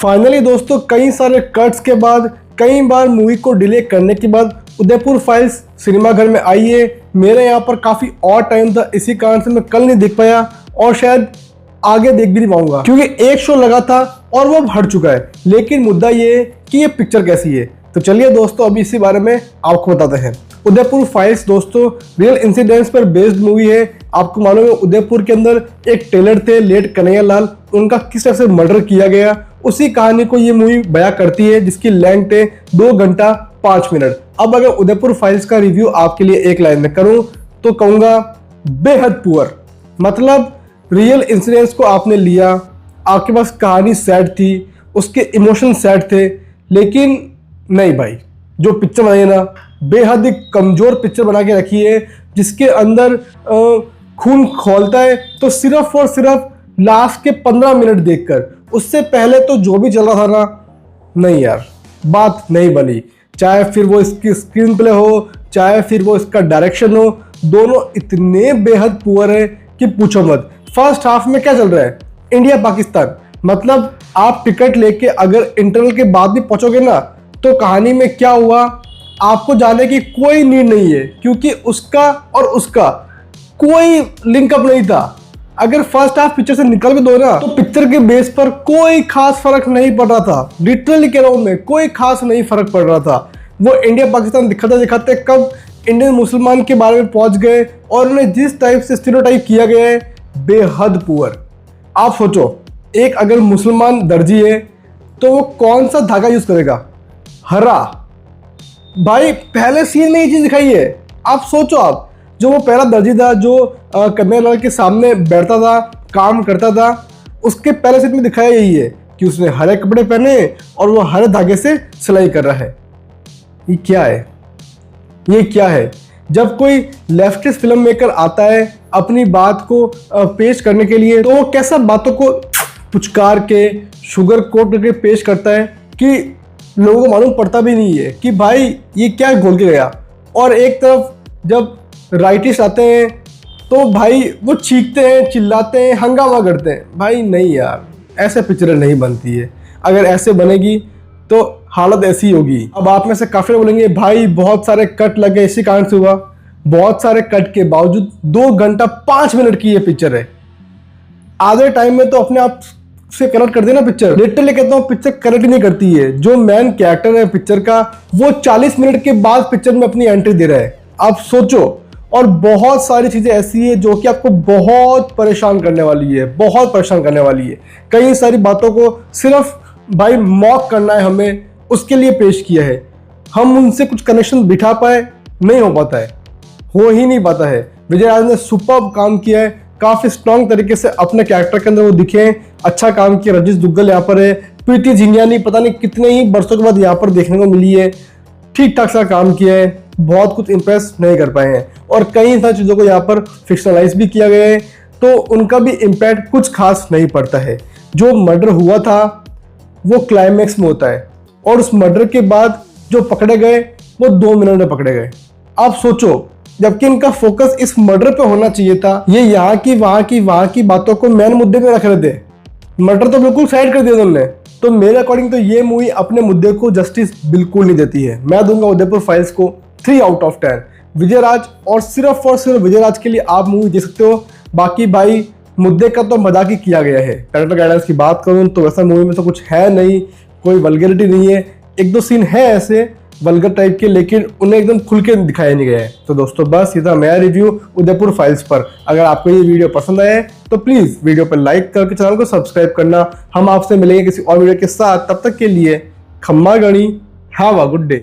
Finally दोस्तों कई सारे कट्स के बाद, कई बार मूवी को डिले करने के बाद उदयपुर फाइल्स सिनेमाघर में आई है। मेरे यहाँ पर काफ़ी और टाइम था, इसी कारण से मैं कल नहीं देख पाया और शायद आगे देख भी नहीं पाऊंगा, क्योंकि एक शो लगा था और वो अब हट चुका है। लेकिन मुद्दा ये है कि ये पिक्चर कैसी है, तो चलिए दोस्तों अभी इसी बारे में आपको बताते हैं। उदयपुर फाइल्स दोस्तों रियल इंसिडेंट्स पर बेस्ड मूवी है। आपको मालूम है उदयपुर के अंदर एक टेलर थे लेट कन्हैया लाल, उनका किस तरह से मर्डर किया गया, उसी कहानी को ये मूवी बयां करती है, जिसकी लेंथ है 2 घंटा 5 मिनट। अब अगर उदयपुर फाइल्स का रिव्यू आपके लिए एक लाइन में करूं तो कहूंगा बेहद पुअर। मतलब रियल इंसिडेंट्स को आपने लिया, आपके पास कहानी सैड थी, उसके इमोशन सैड थे, लेकिन नहीं भाई, जो पिक्चर बनाई है ना बेहद ही कमजोर पिक्चर बना के रखी है, जिसके अंदर खून खौलता है तो सिर्फ और सिर्फ लास्ट के 15 मिनट देखकर। उससे पहले तो जो भी चल रहा था ना, नहीं यार बात नहीं बनी। चाहे फिर वो इसकी स्क्रीन प्ले हो, चाहे फिर वो इसका डायरेक्शन हो, दोनों इतने बेहद पुअर है कि पूछो मत। फर्स्ट हाफ में क्या चल रहा है, इंडिया पाकिस्तान, मतलब आप टिकट लेके अगर इंटरवल के बाद भी पहुंचोगे ना तो कहानी में क्या हुआ आपको जानने की कोई नीड नहीं है, क्योंकि उसका और उसका कोई लिंकअप नहीं था। अगर फर्स्ट हाफ पिक्चर से निकल के दो ना तो पिक्चर के बेस पर कोई खास फर्क नहीं पड़ रहा था। लिटरली कह रहा हूं मैं, कोई खास नहीं फर्क पड़ रहा था। वो इंडिया पाकिस्तान दिखाते दिखाते कब इंडियन मुसलमान के बारे में पहुंच गए और उन्हें जिस टाइप से स्टीरियोटाइप किया गया है बेहद पुअर। आप सोचो एक अगर मुसलमान दर्जी है तो वो कौन सा धागा यूज करेगा, हरा। भाई पहले सीन में ये चीज दिखाई है। आप सोचो, आप जो वो पहला दर्जी था जो कन्हैया लाल के सामने बैठता था, काम करता था, उसके पहले सीन में दिखाया यही है कि उसने हरे कपड़े पहने और वो हरे धागे से सिलाई कर रहा है। ये क्या है, ये क्या है? जब कोई लेफ्टिस्ट फिल्म मेकर आता है अपनी बात को पेश करने के लिए, तो वो कैसा बातों को पुचकार के शुगर कोट करके पेश करता है कि लोगों को मालूम पड़ता भी नहीं है कि भाई ये क्या घोल के गया। और एक तरफ जब राइटिस्ट आते हैं तो भाई वो चीखते हैं, चिल्लाते हैं, हंगामा करते हैं। भाई नहीं यार, ऐसे पिक्चरें नहीं बनती है। अगर ऐसे बनेगी तो हालत ऐसी होगी। अब आप में से काफी बोलेंगे भाई बहुत सारे कट लगे इसी कारण से हुआ। बहुत सारे कट के बावजूद 2 घंटा 5 मिनट की ये पिक्चर है। आधे टाइम में तो अपने आप से कनेक्ट कर देना पिक्चर। लिटरली कहता हूँ पिक्चर कनेक्ट नहीं करती है। जो मेन कैरेक्टर है पिक्चर का वो 40 मिनट के बाद पिक्चर में अपनी एंट्री दे रहा है। आप सोचो। और बहुत सारी चीजें ऐसी है जो कि आपको बहुत परेशान करने वाली है, बहुत परेशान करने वाली है। कई सारी बातों को सिर्फ भाई मॉक करना है हमें, उसके लिए पेश किया है। हम उनसे कुछ कनेक्शन बिठा पाए, नहीं हो पाता है, हो ही नहीं पाता है। विजय राज ने सुपर्ब काम किया है, काफी स्ट्रॉन्ग तरीके से अपने कैरेक्टर के अंदर वो दिखे, अच्छा काम किया। रजनीश दुग्गल यहाँ पर है, प्रीति जिंगियानी पता नहीं कितने ही बरसों के बाद यहाँ पर देखने को मिली है, ठीक ठाक सा काम किया है, बहुत कुछ इंप्रेस नहीं कर पाए हैं। और कई सारी चीज़ों को यहाँ पर फिक्शनलाइज भी किया गया है, तो उनका भी इम्पैक्ट कुछ खास नहीं पड़ता है। जो मर्डर हुआ था वो क्लाइमैक्स में होता है और उस मर्डर के बाद जो पकड़े गए वो 2 मिनट में पकड़े गए। आप सोचो, जबकि इनका फोकस इस मर्डर पे होना चाहिए था, ये यहाँ की वहाँ की बातों को मेन मुद्दे पे रख रहे थे। मर्डर तो बिल्कुल साइड कर दिया उन्होंने। तो मेरे अकॉर्डिंग तो ये मूवी अपने मुद्दे को जस्टिस बिल्कुल नहीं देती है। मैं दूंगा उदयपुर फाइल्स को 3 आउट ऑफ 10। विजय राज और सिर्फ विजय राज के लिए आप मूवी देख सकते हो। बाकी भाई मुद्दे का तो मजाक ही किया गया है। कैरेक्टर गाइडेंस की बात करूं तो वैसा मूवी में तो कुछ है नहीं, कोई वल्गैरिटी नहीं है। 1-2 सीन है ऐसे वल्गर टाइप के, लेकिन उन्हें एकदम खुल के दिखाया नहीं गया है। तो दोस्तों बस ये था मेरा रिव्यू उदयपुर फाइल्स पर। अगर आपको ये वीडियो पसंद आए तो प्लीज वीडियो पर लाइक करके चैनल को सब्सक्राइब करना। हम आपसे मिलेंगे किसी और वीडियो के साथ, तब तक के लिए खम्मा गणी, हैव अ गुड डे।